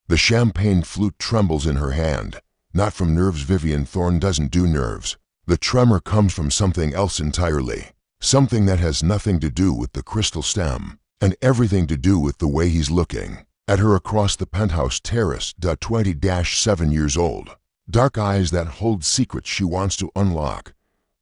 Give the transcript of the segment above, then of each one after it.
The champagne flute trembles in her hand. Not from nerves. Vivian Thorne doesn't do nerves. The tremor comes from something else entirely. Something that has nothing to do with the crystal stem, and everything to do with the way he's looking at her across the penthouse terrace. 20-7 years old. Dark eyes that hold secrets she wants to unlock.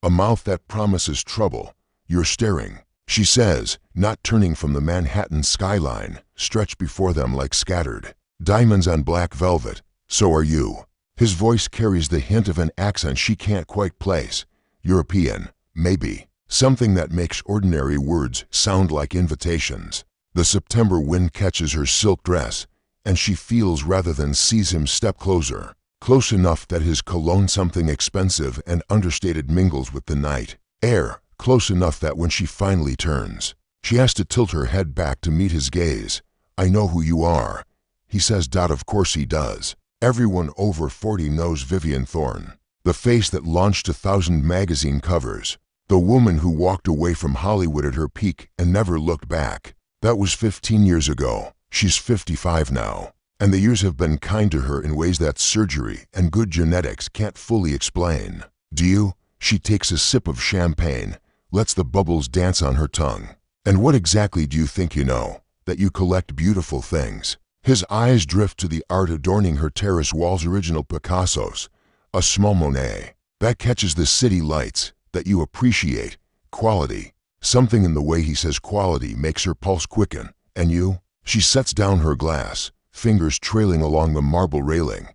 A mouth that promises trouble. You're staring, she says, not turning from the Manhattan skyline, stretched before them like scattered diamonds on black velvet. So are you. His voice carries the hint of an accent she can't quite place. European, maybe. Something that makes ordinary words sound like invitations. The September wind catches her silk dress, and she feels rather than sees him step closer. Close enough that his cologne, something expensive and understated, mingles with the night air. Close enough that when she finally turns, she has to tilt her head back to meet his gaze. I know who you are, he says. Of course he does. Everyone over 40 knows Vivian Thorne. The face that launched 1,000 magazine covers. The woman who walked away from Hollywood at her peak and never looked back. That was 15 years ago. She's 55 now. And the years have been kind to her in ways that surgery and good genetics can't fully explain. Do you? She takes a sip of champagne, lets the bubbles dance on her tongue. And what exactly do you think you know? That you collect beautiful things. His eyes drift to the art adorning her terrace walls. Original Picassos. A small Monet. That catches the city lights. That you appreciate. Quality. Something in the way he says quality makes her pulse quicken. And you? She sets down her glass, fingers trailing along the marble railing.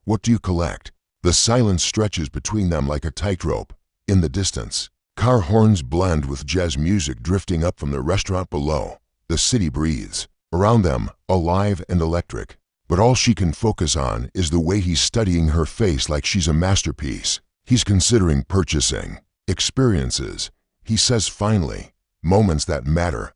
What do you collect? The silence stretches between them like a tightrope. In the distance, car horns blend with jazz music drifting up from the restaurant below. The city breathes. Around them, alive and electric. But all she can focus on is the way he's studying her face like she's a masterpiece. He's considering purchasing. Experiences, he says finally. Moments that matter.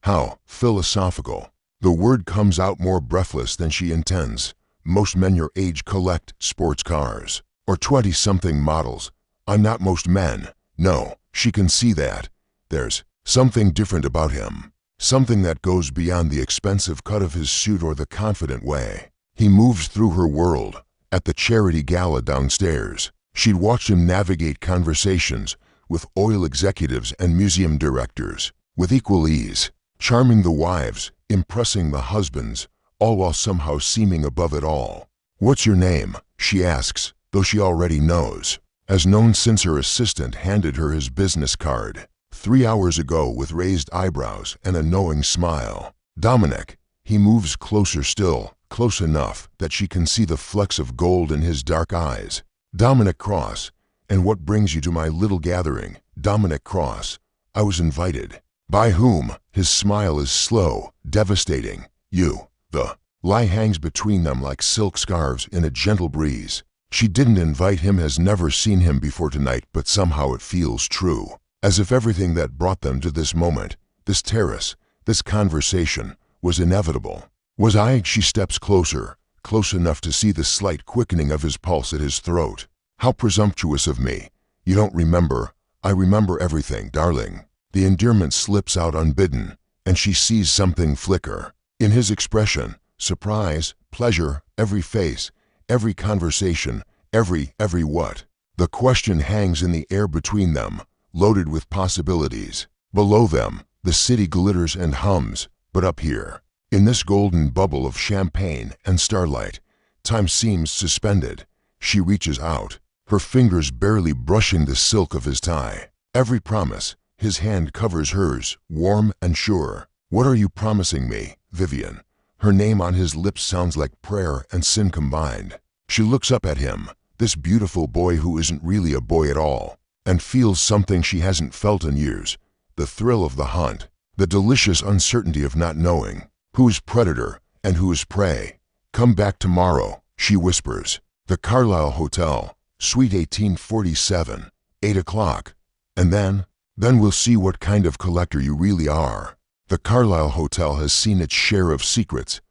How philosophical. The word comes out more breathless than she intends. Most men your age collect sports cars. Or 20-something models. I'm not most men. No, she can see that. There's something different about him. Something that goes beyond the expensive cut of his suit or the confident way he moves through her world. At the charity gala downstairs, she'd watched him navigate conversations with oil executives and museum directors with equal ease, charming the wives, impressing the husbands, all while somehow seeming above it all. What's your name? She asks, though she already knows. Has known since her assistant handed her his business card 3 hours ago with raised eyebrows and a knowing smile. Dominic. He moves closer still, close enough that she can see the flecks of gold in his dark eyes. Dominic Cross. And what brings you to my little gathering? Dominic Cross. I was invited. By whom? His smile is slow, devastating. You. The lie hangs between them like silk scarves in a gentle breeze. She didn't invite him, has never seen him before tonight, but somehow it feels true. As if everything that brought them to this moment, this terrace, this conversation, was inevitable. Was I? She steps closer, close enough to see the slight quickening of his pulse at his throat. How presumptuous of me. You don't remember. I remember everything, darling. The endearment slips out unbidden, and she sees something flicker. In his expression, surprise, pleasure, every face, every conversation, every what. The question hangs in the air between them, loaded with possibilities. Below them, the city glitters and hums, but up here, in this golden bubble of champagne and starlight, time seems suspended. She reaches out, her fingers barely brushing the silk of his tie. Every promise, his hand covers hers, warm and sure. What are you promising me, Vivian? Her name on his lips sounds like prayer and sin combined. She looks up at him, this beautiful boy who isn't really a boy at all, and feels something she hasn't felt in years. The thrill of the hunt, the delicious uncertainty of not knowing who is predator and who is prey. Come back tomorrow, she whispers. The Carlisle Hotel, Suite 1847, 8 o'clock. And then we'll see what kind of collector you really are. The Carlisle Hotel has seen its share of secrets.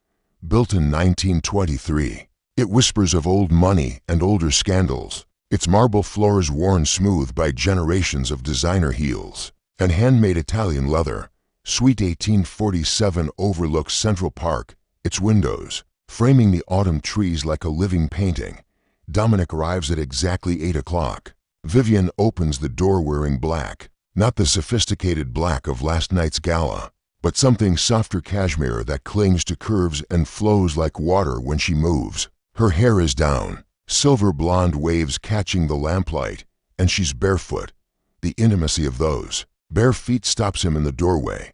Built in 1923, it whispers of old money and older scandals. Its marble floors worn smooth by generations of designer heels and handmade Italian leather. Suite 1847 overlooks Central Park, its windows framing the autumn trees like a living painting. Dominic arrives at exactly 8 o'clock. Vivian opens the door wearing black, not the sophisticated black of last night's gala, but something softer cashmere that clings to curves and flows like water when she moves. Her hair is down, silver blonde waves catching the lamplight, and she's barefoot. The intimacy of those bare feet stops him in the doorway.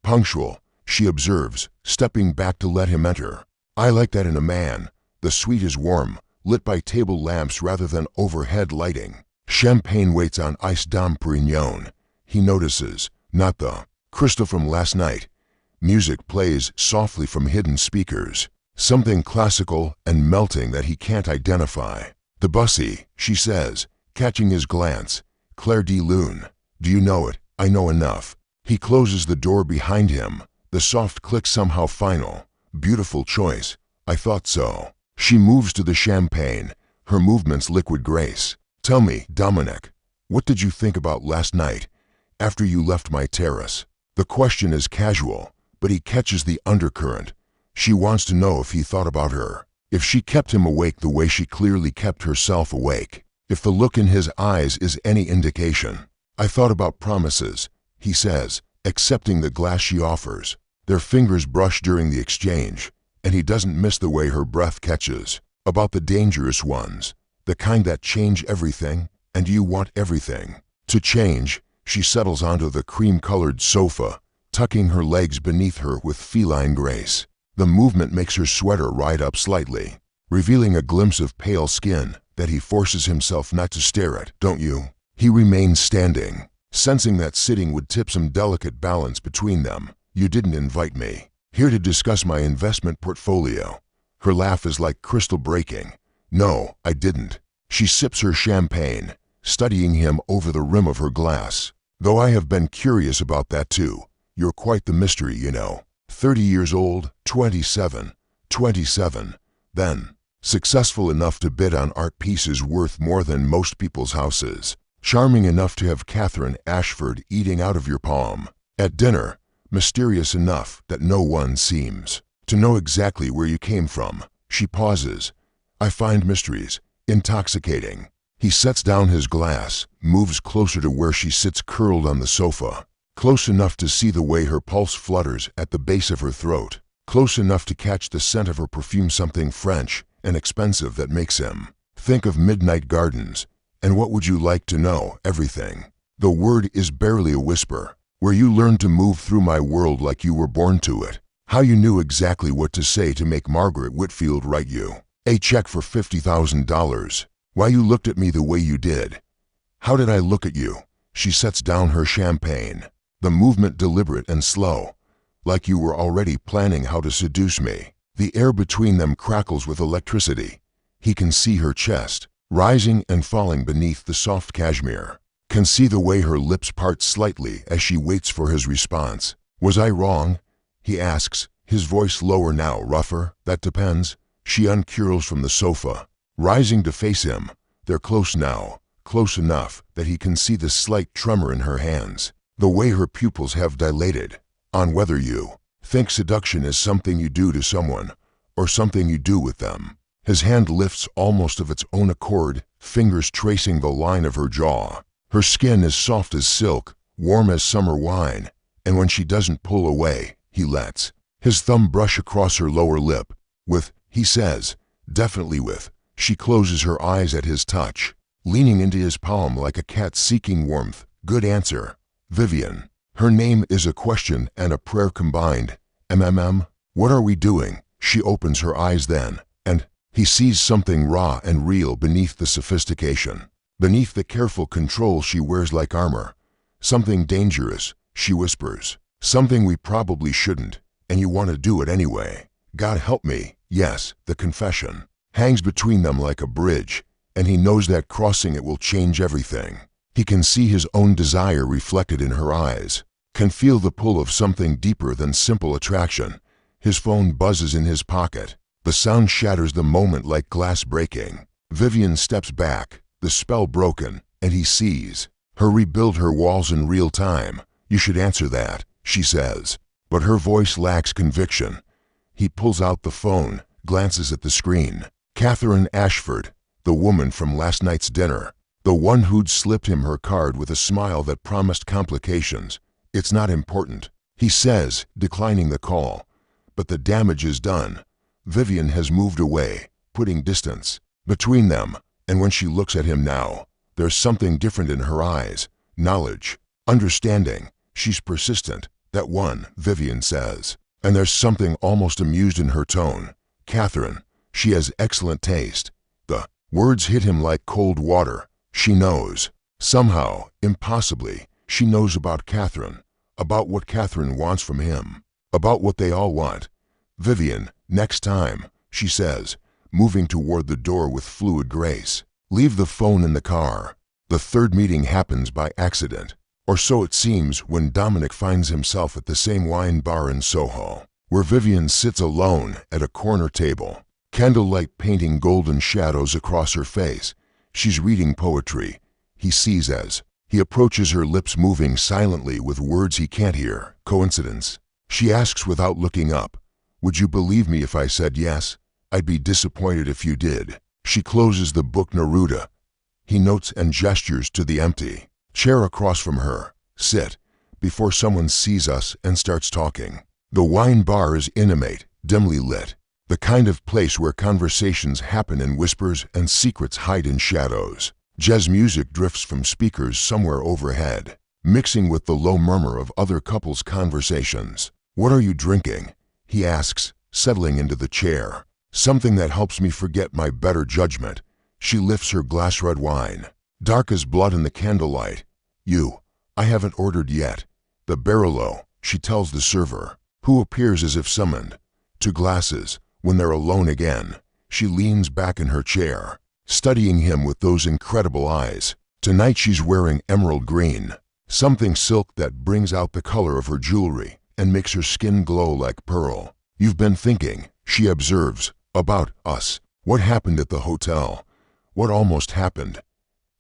Punctual, she observes, stepping back to let him enter. I like that in a man. The suite is warm, lit by table lamps rather than overhead lighting. Champagne waits on iced Dom Perignon. He notices, not the crystal from last night. Music plays softly from hidden speakers, something classical and melting that he can't identify. Debussy, she says, catching his glance. Claire de Lune. Do you know it? I know enough. He closes the door behind him, the soft click somehow final. Beautiful choice. I thought so. She moves to the champagne, her movements liquid grace. Tell me, Dominic, what did you think about last night, after you left my terrace? The question is casual, but he catches the undercurrent. She wants to know if he thought about her, if she kept him awake the way she clearly kept herself awake, if the look in his eyes is any indication. I thought about promises, he says, accepting the glass she offers. Their fingers brush during the exchange, and he doesn't miss the way her breath catches. About the dangerous ones, the kind that change everything, and you want everything to change. She settles onto the cream-colored sofa, tucking her legs beneath her with feline grace. The movement makes her sweater ride up slightly, revealing a glimpse of pale skin that he forces himself not to stare at. Don't you? He remains standing, sensing that sitting would tip some delicate balance between them. You didn't invite me here to discuss my investment portfolio. Her laugh is like crystal breaking. No, I didn't. She sips her champagne, studying him over the rim of her glass. Though I have been curious about that too. You're quite the mystery, you know. 30 years old, 27, then. Successful enough to bid on art pieces worth more than most people's houses. Charming enough to have Catherine Ashford eating out of your palm. At dinner, mysterious enough that no one seems to know exactly where you came from. She pauses. I find mysteries intoxicating. He sets down his glass, moves closer to where she sits curled on the sofa. Close enough to see the way her pulse flutters at the base of her throat. Close enough to catch the scent of her perfume, something French and expensive that makes him think of midnight gardens. And what would you like to know? Everything. The word is barely a whisper. Where you learned to move through my world like you were born to it. How you knew exactly what to say to make Margaret Whitfield write you a check for $50,000. Why you looked at me the way you did. How did I look at you? She sets down her champagne, the movement deliberate and slow, like you were already planning how to seduce me. The air between them crackles with electricity. He can see her chest, rising and falling beneath the soft cashmere. Can see the way her lips part slightly as she waits for his response. Was I wrong? He asks, his voice lower now, rougher. That depends. She uncurls from the sofa, rising to face him. They're close now, close enough that he can see the slight tremor in her hands, the way her pupils have dilated. On whether you think seduction is something you do to someone, or something you do with them. His hand lifts almost of its own accord, fingers tracing the line of her jaw. Her skin is soft as silk, warm as summer wine, and when she doesn't pull away, he lets his thumb brush across her lower lip. With, he says, definitely with. She closes her eyes at his touch, leaning into his palm like a cat seeking warmth. Good answer. Vivian. Her name is a question and a prayer combined. What are we doing? She opens her eyes then, and he sees something raw and real beneath the sophistication. Beneath the careful control she wears like armor. Something dangerous, she whispers. Something we probably shouldn't, and you want to do it anyway. God help me. Yes, the confession hangs between them like a bridge, and he knows that crossing it will change everything. He can see his own desire reflected in her eyes, can feel the pull of something deeper than simple attraction. His phone buzzes in his pocket. The sound shatters the moment like glass breaking. Vivian steps back, the spell broken, and he sees her rebuild her walls in real time. You should answer that, she says, but her voice lacks conviction. He pulls out the phone, glances at the screen. Catherine Ashford, the woman from last night's dinner. The one who'd slipped him her card with a smile that promised complications. It's not important, he says, declining the call. But the damage is done. Vivian has moved away, putting distance between them, and when she looks at him now, there's something different in her eyes. Knowledge, understanding. She's persistent, that one, Vivian says. And there's something almost amused in her tone. Catherine, she has excellent taste. The words hit him like cold water. She knows. Somehow, impossibly, she knows about Catherine. About what Catherine wants from him. About what they all want. Vivian, next time, she says, moving toward the door with fluid grace. Leave the phone in the car. The third meeting happens by accident. Or so it seems when Dominic finds himself at the same wine bar in Soho, where Vivian sits alone at a corner table, candlelight painting golden shadows across her face. She's reading poetry, he sees as he approaches her, lips moving silently with words he can't hear. Coincidence? She asks without looking up. Would you believe me if I said yes? I'd be disappointed if you did. She closes the book Neruda. He notes and gestures to the empty chair across from her. Sit, before someone sees us and starts talking. The wine bar is intimate, dimly lit. The kind of place where conversations happen in whispers and secrets hide in shadows. Jazz music drifts from speakers somewhere overhead, mixing with the low murmur of other couples' conversations. What are you drinking? He asks, settling into the chair. Something that helps me forget my better judgment. She lifts her glass red wine, dark as blood in the candlelight. I haven't ordered yet. The Barolo, she tells the server, who appears as if summoned. 2 glasses. When they're alone again, she leans back in her chair, studying him with those incredible eyes. Tonight she's wearing emerald green, something silk that brings out the color of her jewelry and makes her skin glow like pearl. You've been thinking, she observes, about us. What happened at the hotel? What almost happened?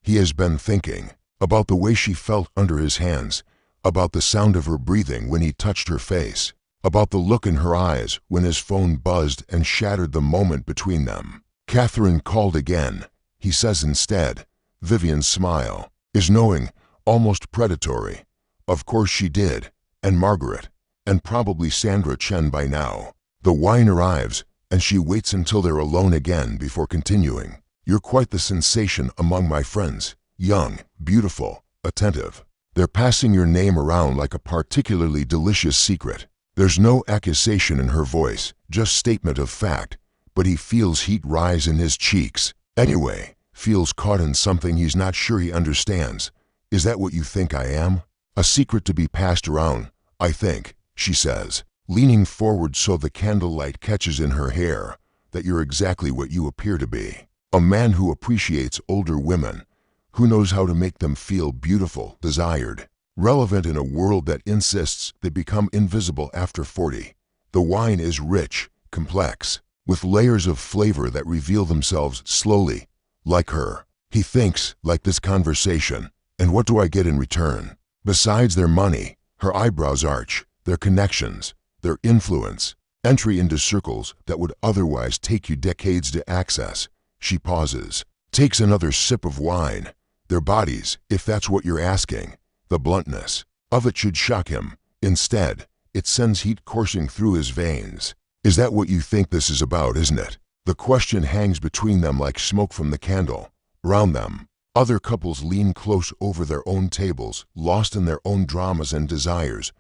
He has been thinking about the way she felt under his hands, about the sound of her breathing when he touched her face, about the look in her eyes when his phone buzzed and shattered the moment between them. Catherine called again, he says instead. Vivian's smile is knowing, almost predatory. Of course she did, and Margaret, and probably Sandra Chen by now. The wine arrives, and she waits until they're alone again before continuing. You're quite the sensation among my friends. Young, beautiful, attentive. They're passing your name around like a particularly delicious secret. There's no accusation in her voice, just statement of fact, but he feels heat rise in his cheeks. Anyway, feels caught in something he's not sure he understands. Is that what you think I am? A secret to be passed around, I think, she says, leaning forward so the candlelight catches in her hair, that you're exactly what you appear to be. A man who appreciates older women, who knows how to make them feel beautiful, desired, relevant in a world that insists they become invisible after 40. The wine is rich, complex, with layers of flavor that reveal themselves slowly. Like her, he thinks, like this conversation. And what do I get in return? Besides their money, her eyebrows arch, their connections, their influence, entry into circles that would otherwise take you decades to access. She pauses, takes another sip of wine. Their bodies, if that's what you're asking. The bluntness of it should shock him. Instead, it sends heat coursing through his veins. Is that what you think this is about, isn't it? The question hangs between them like smoke from the candle. Round them, other couples lean close over their own tables, lost in their own dramas and desires.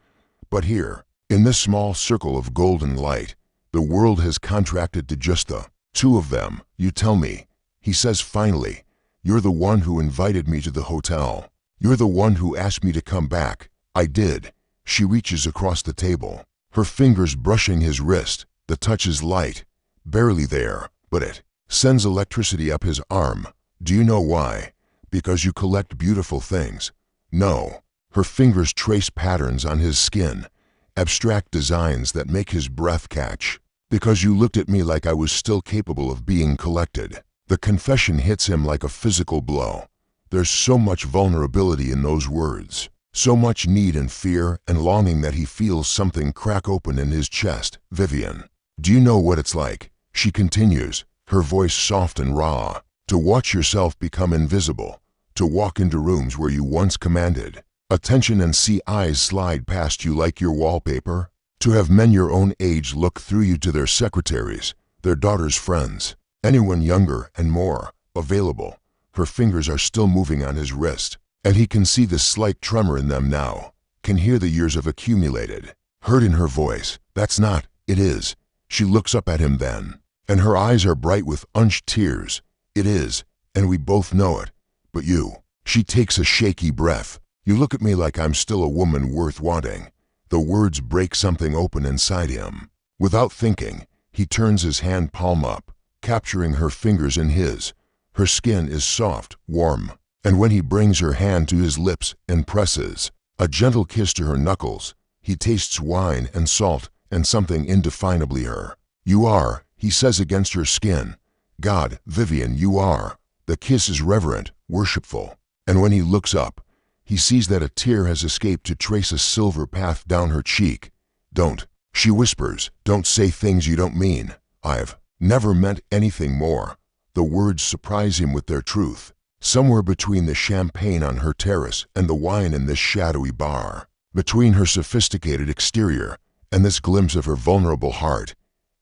But here, in this small circle of golden light, the world has contracted to just the 2 of them. You tell me, he says finally. You're the one who invited me to the hotel. You're the one who asked me to come back. I did. She reaches across the table, her fingers brushing his wrist. The touch is light, barely there, but it sends electricity up his arm. Do you know why? Because you collect beautiful things. No. Her fingers trace patterns on his skin, abstract designs that make his breath catch. Because you looked at me like I was still capable of being collected. The confession hits him like a physical blow. There's so much vulnerability in those words, so much need and fear and longing that he feels something crack open in his chest. Vivian, do you know what it's like? She continues, her voice soft and raw. To watch yourself become invisible. To walk into rooms where you once commanded attention and see eyes slide past you like your wallpaper. To have men your own age look through you to their secretaries, their daughters' friends, anyone younger and more available. Her fingers are still moving on his wrist, and he can see the slight tremor in them now, can hear the years of accumulated hurt in her voice. That's not, it is. She looks up at him then, and her eyes are bright with unshed tears. It is, and we both know it. But you, she takes a shaky breath. You look at me like I'm still a woman worth wanting. The words break something open inside him. Without thinking, he turns his hand palm up, capturing her fingers in his. Her skin is soft, warm, and when he brings her hand to his lips and presses a gentle kiss to her knuckles, he tastes wine and salt and something indefinably her. You are, he says against her skin. God, Vivian, you are. The kiss is reverent, worshipful, and when he looks up, he sees that a tear has escaped to trace a silver path down her cheek. Don't, she whispers, don't say things you don't mean. I've never meant anything more. The words surprise him with their truth. Somewhere between the champagne on her terrace and the wine in this shadowy bar, between her sophisticated exterior and this glimpse of her vulnerable heart,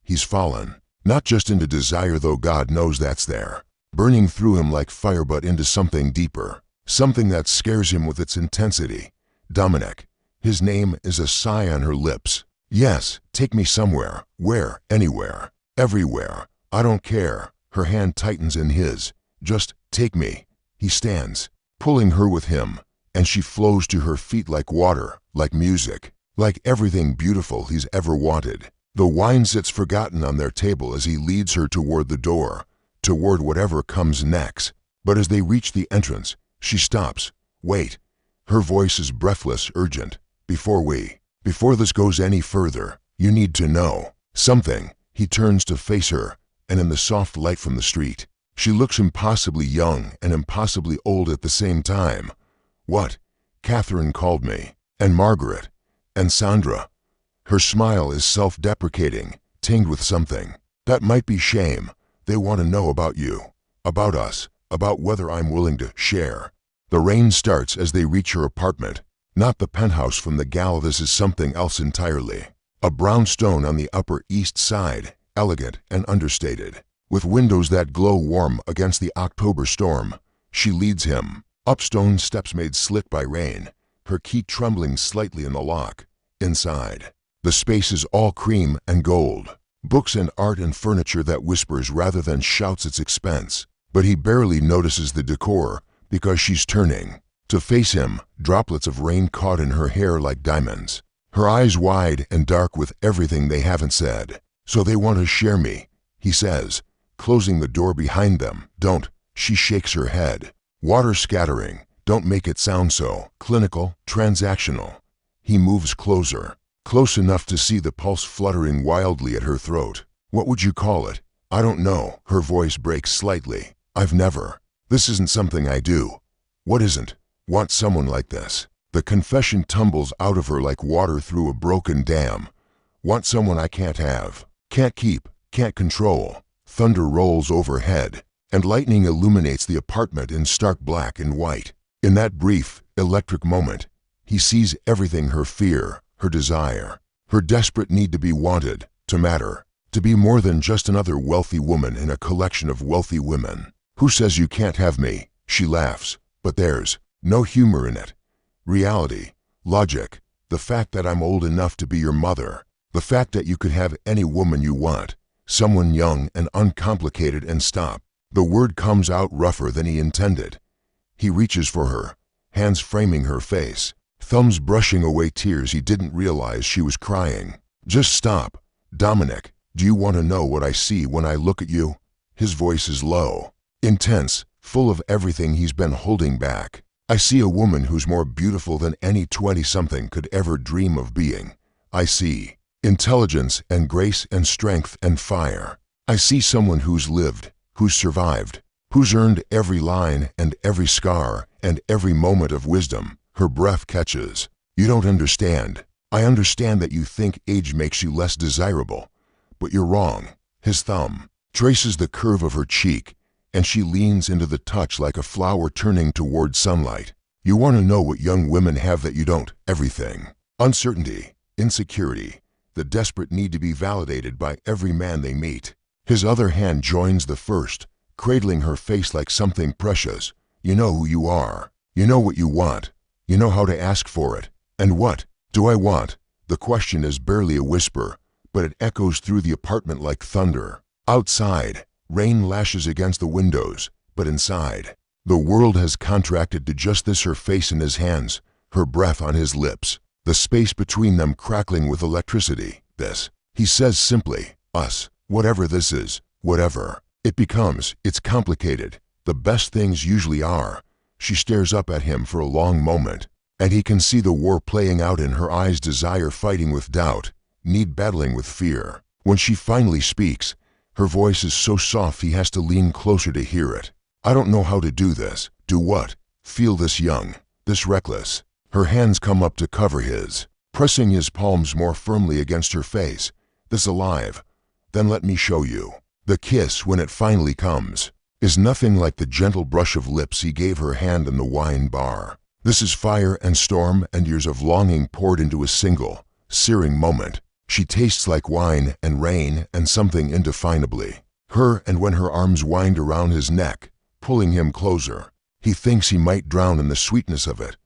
he's fallen. Not just into desire, though God knows that's there, burning through him like fire, but into something deeper, something that scares him with its intensity. Dominic. His name is a sigh on her lips. Yes, take me somewhere. Where? Anywhere. Everywhere. I don't care. Her hand tightens in his. Just take me. He stands, pulling her with him, and she flows to her feet like water, like music, like everything beautiful he's ever wanted. The wine sits forgotten on their table as he leads her toward the door, toward whatever comes next. But as they reach the entrance, she stops. Wait. Her voice is breathless, urgent. Before this goes any further, you need to know something. He turns to face her, and in the soft light from the street, she looks impossibly young and impossibly old at the same time. What? Catherine called me, and Margaret, and Sandra. Her smile is self-deprecating, tinged with something. That might be shame. They want to know about you, about us, about whether I'm willing to share. The rain starts as they reach her apartment. Not the penthouse from the gala, this is something else entirely. A brownstone on the Upper East Side, elegant and understated, with windows that glow warm against the October storm. She leads him up stone steps made slick by rain, her key trembling slightly in the lock. Inside, the space is all cream and gold, books and art and furniture that whispers rather than shouts its expense. But he barely notices the decor because she's turning to face him, droplets of rain caught in her hair like diamonds, her eyes wide and dark with everything they haven't said. So they want to share me, he says, closing the door behind them. Don't. She shakes her head. Water scattering. Don't make it sound so clinical, transactional. He moves closer, close enough to see the pulse fluttering wildly at her throat. What would you call it? I don't know. Her voice breaks slightly. I've never. This isn't something I do. What isn't? Want someone like this. The confession tumbles out of her like water through a broken dam. Want someone I can't have, can't keep, can't control. Thunder rolls overhead, and lightning illuminates the apartment in stark black and white. In that brief, electric moment, he sees everything: her fear, her desire, her desperate need to be wanted, to matter, to be more than just another wealthy woman in a collection of wealthy women. Who says you can't have me? She laughs, but there's no humor in it. Reality, logic, the fact that I'm old enough to be your mother, the fact that you could have any woman you want, someone young and uncomplicated. And stop. The word comes out rougher than he intended. He reaches for her, hands framing her face, thumbs brushing away tears he didn't realize she was crying. Just stop. Dominic, do you want to know what I see when I look at you? His voice is low, intense, full of everything he's been holding back. I see a woman who's more beautiful than any 20-something could ever dream of being. I see intelligence and grace and strength and fire. I see someone who's lived, who's survived, who's earned every line and every scar and every moment of wisdom. Her breath catches. You don't understand. I understand that you think age makes you less desirable, but you're wrong. His thumb traces the curve of her cheek, and she leans into the touch like a flower turning toward sunlight. You want to know what young women have that you don't? Everything. Uncertainty, insecurity, the desperate need to be validated by every man they meet. His other hand joins the first, cradling her face like something precious. You know who you are. You know what you want. You know how to ask for it. And what do I want? The question is barely a whisper, but it echoes through the apartment like thunder. Outside, rain lashes against the windows, but inside, the world has contracted to just this: her face in his hands, her breath on his lips, the space between them crackling with electricity. This, he says simply, us, whatever this is, whatever it becomes. It's complicated. The best things usually are. She stares up at him for a long moment, and he can see the war playing out in her eyes, desire fighting with doubt, need battling with fear. When she finally speaks, her voice is so soft he has to lean closer to hear it. I don't know how to do this. Do what? Feel this young, this reckless. Her hands come up to cover his, pressing his palms more firmly against her face. This alive. Then let me show you. The kiss, when it finally comes, is nothing like the gentle brush of lips he gave her hand in the wine bar. This is fire and storm and years of longing poured into a single, searing moment. She tastes like wine and rain and something indefinably. Her, and when her arms wind around his neck, pulling him closer, he thinks he might drown in the sweetness of it.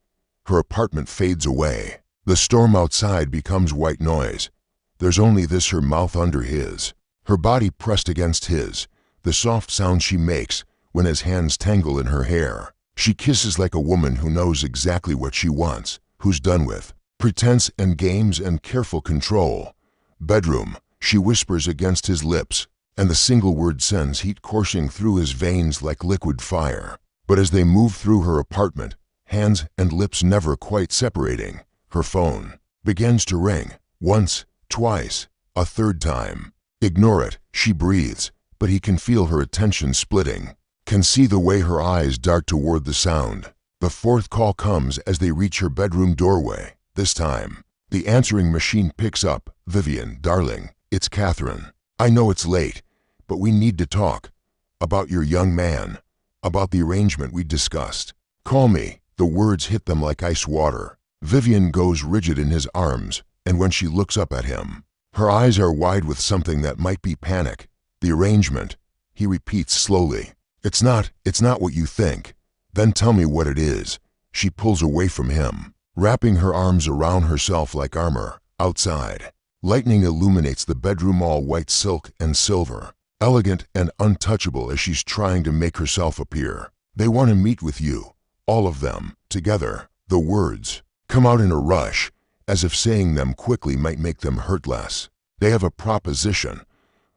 Her apartment fades away. The storm outside becomes white noise. There's only this: her mouth under his, her body pressed against his, the soft sound she makes when his hands tangle in her hair. She kisses like a woman who knows exactly what she wants, who's done with pretense and games and careful control. Bedroom, she whispers against his lips, and the single word sends heat coursing through his veins like liquid fire. But as they move through her apartment, hands and lips never quite separating, her phone begins to ring. Once, twice, a third time. Ignore it, she breathes, but he can feel her attention splitting, can see the way her eyes dart toward the sound. The fourth call comes as they reach her bedroom doorway. This time, the answering machine picks up. Vivian, darling, it's Catherine. I know it's late, but we need to talk. About your young man. About the arrangement we discussed. Call me. The words hit them like ice water. Vivian goes rigid in his arms, and when she looks up at him, her eyes are wide with something that might be panic. The arrangement, he repeats slowly. It's not what you think. Then tell me what it is. She pulls away from him, wrapping her arms around herself like armor. Outside, lightning illuminates the bedroom, all white silk and silver, elegant and untouchable as she's trying to make herself appear. They want to meet with you, all of them, together. The words come out in a rush, as if saying them quickly might make them hurt less. They have a proposition.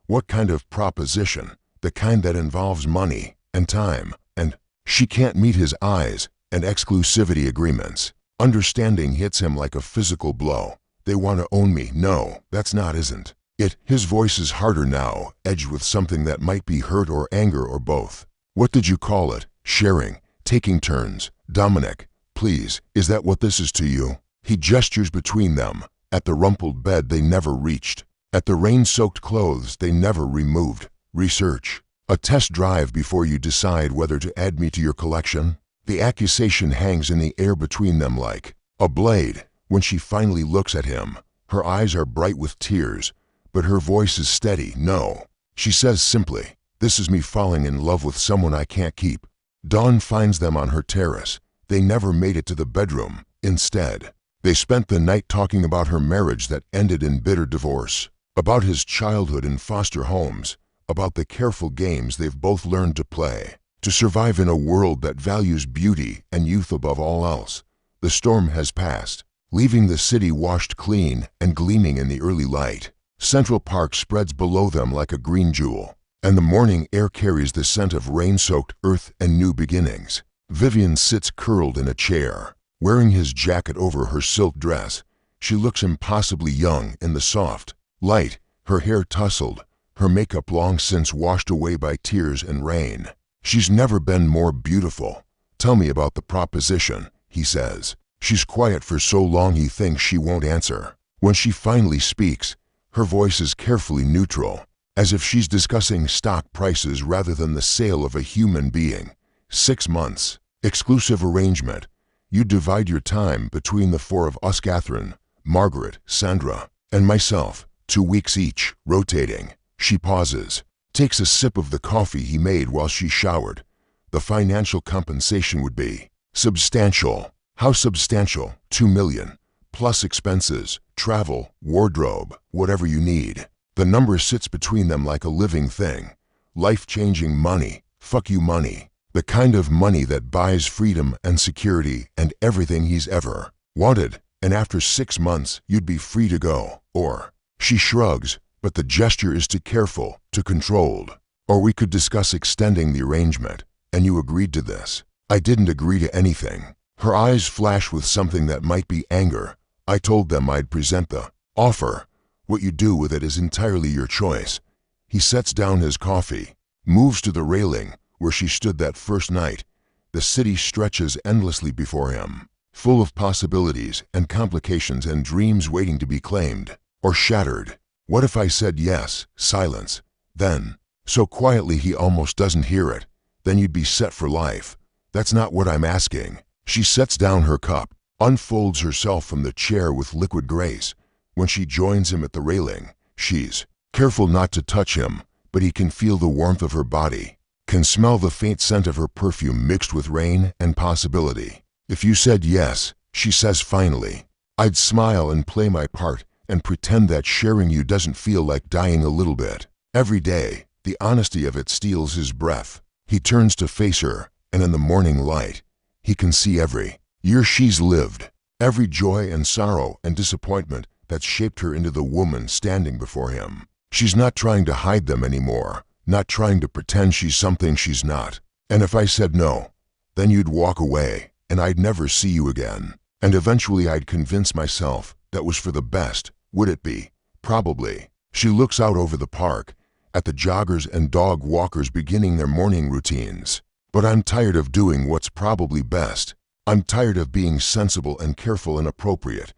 What kind of proposition? The kind that involves money and time, and she can't meet his eyes, and exclusivity agreements. Understanding hits him like a physical blow. They want to own me. No, that's not, isn't it? His voice is harder now, edged with something that might be hurt or anger or both. What did you call it? Sharing, taking turns. Dominic, please, is that what this is to you? He gestures between them, at the rumpled bed they never reached, at the rain-soaked clothes they never removed. Research. A test drive before you decide whether to add me to your collection. The accusation hangs in the air between them like a blade. When she finally looks at him, her eyes are bright with tears, but her voice is steady. No. She says simply, this is me falling in love with someone I can't keep. Dawn finds them on her terrace. They never made it to the bedroom. Instead, they spent the night talking about her marriage that ended in bitter divorce, about his childhood in foster homes, about the careful games they've both learned to play, to survive in a world that values beauty and youth above all else. The storm has passed, leaving the city washed clean and gleaming in the early light. Central Park spreads below them like a green jewel, and the morning air carries the scent of rain-soaked earth and new beginnings. Vivian sits curled in a chair, wearing his jacket over her silk dress. She looks impossibly young in the soft light, her hair tousled, her makeup long since washed away by tears and rain. She's never been more beautiful. Tell me about the proposition, he says. She's quiet for so long he thinks she won't answer. When she finally speaks, her voice is carefully neutral. as if she's discussing stock prices rather than the sale of a human being. 6 months. Exclusive arrangement. You divide your time between the four of us: Catherine, Margaret, Sandra, and myself. 2 weeks each, rotating. She pauses, takes a sip of the coffee he made while she showered. The financial compensation would be substantial. How substantial? 2 million. Plus expenses, travel, wardrobe, whatever you need. The number sits between them like a living thing. Life-changing money. Fuck you money. The kind of money that buys freedom and security and everything he's ever wanted. And after 6 months, you'd be free to go. Or, she shrugs, but the gesture is too careful, too controlled. Or we could discuss extending the arrangement, and you agreed to this. I didn't agree to anything. Her eyes flash with something that might be anger. I told them I'd present the offer. What you do with it is entirely your choice. He sets down his coffee, moves to the railing where she stood that first night. The city stretches endlessly before him, full of possibilities and complications and dreams waiting to be claimed or shattered. What if I said yes? Silence. Then, so quietly he almost doesn't hear it, then you'd be set for life. That's not what I'm asking. She sets down her cup, unfolds herself from the chair with liquid grace. When she joins him at the railing, she's careful not to touch him, but he can feel the warmth of her body, can smell the faint scent of her perfume mixed with rain and possibility. If you said yes, she says finally, I'd smile and play my part and pretend that sharing you doesn't feel like dying a little bit. Every day, the honesty of it steals his breath. He turns to face her, and in the morning light, he can see every year she's lived, every joy and sorrow and disappointment that's shaped her into the woman standing before him. She's not trying to hide them anymore, not trying to pretend she's something she's not. And if I said no, then you'd walk away, and I'd never see you again. And eventually I'd convince myself that was for the best. Would it be? Probably. She looks out over the park, at the joggers and dog walkers beginning their morning routines. But I'm tired of doing what's probably best. I'm tired of being sensible and careful and appropriate.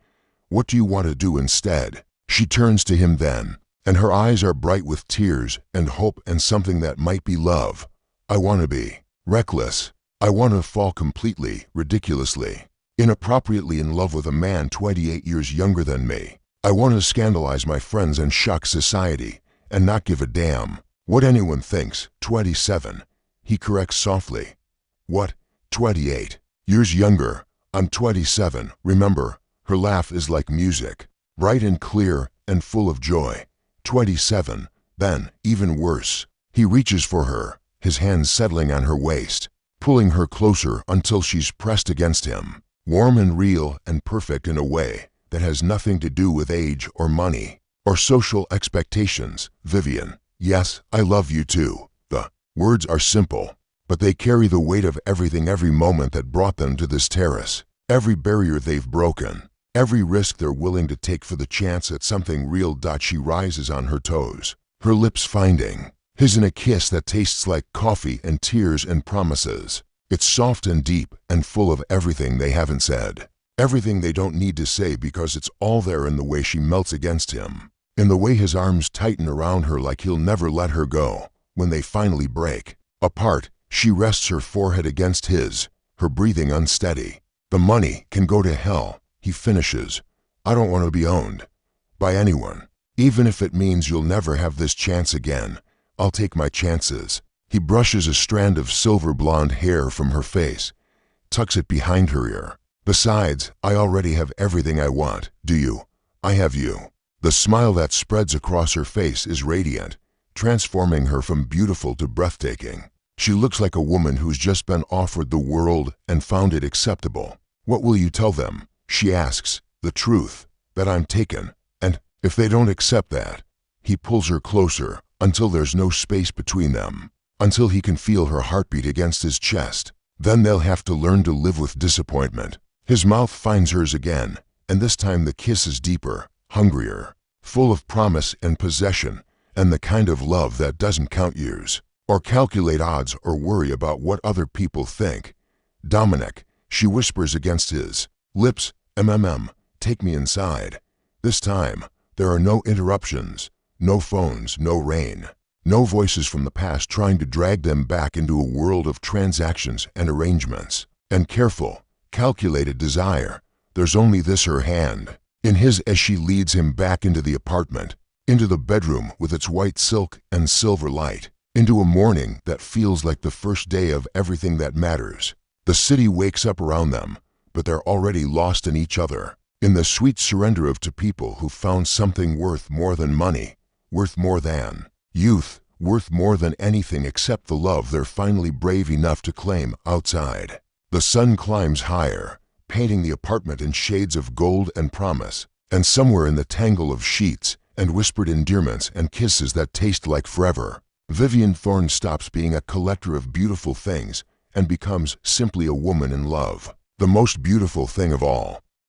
What do you want to do instead? She turns to him then, and her eyes are bright with tears and hope and something that might be love. I want to be reckless. I want to fall completely, ridiculously, inappropriately in love with a man 28 years younger than me. I want to scandalize my friends and shock society and not give a damn what anyone thinks. 27. He corrects softly. What? 28. Years younger. I'm 27. Remember, her laugh is like music, bright and clear and full of joy. 27. Then, even worse. He reaches for her, his hands settling on her waist, pulling her closer until she's pressed against him, warm and real and perfect in a way that has nothing to do with age or money or social expectations. Vivian, yes, I love you too. The words are simple, but they carry the weight of everything, every moment that brought them to this terrace, every barrier they've broken, every risk they're willing to take for the chance at something real. She rises on her toes, her lips finding his in a kiss that tastes like coffee and tears and promises. It's soft and deep and full of everything they haven't said, everything they don't need to say, because it's all there in the way she melts against him, in the way his arms tighten around her like he'll never let her go. When they finally break apart, she rests her forehead against his, her breathing unsteady. The money can go to hell, he finishes. I don't want to be owned by anyone, even if it means you'll never have this chance again. I'll take my chances. He brushes a strand of silver blonde hair from her face, tucks it behind her ear. Besides, I already have everything I want. Do you? I have you. The smile that spreads across her face is radiant, transforming her from beautiful to breathtaking. She looks like a woman who's just been offered the world and found it acceptable. What will you tell them? She asks. The truth, that I'm taken. And if they don't accept that? He pulls her closer until there's no space between them, until he can feel her heartbeat against his chest. Then they'll have to learn to live with disappointment. His mouth finds hers again, and this time the kiss is deeper, hungrier, full of promise and possession, and the kind of love that doesn't count years, or calculate odds, or worry about what other people think. Dominic, she whispers against his lips, take me inside. This time, there are no interruptions, No phones, no rain. No voices from the past trying to drag them back into a world of transactions and arrangements. And careful, calculated desire. There's only this her hand in his as she leads him back into the apartment, into the bedroom with its white silk and silver light, into a morning that feels like the first day of everything that matters. The city wakes up around them, but they're already lost in each other, in the sweet surrender of two people who found something worth more than money, worth more than youth, worth more than anything except the love they're finally brave enough to claim outside. The sun climbs higher, painting the apartment in shades of gold and promise, and somewhere in the tangle of sheets and whispered endearments and kisses that taste like forever, Vivian Thorne stops being a collector of beautiful things and becomes simply a woman in love. The most beautiful thing of all.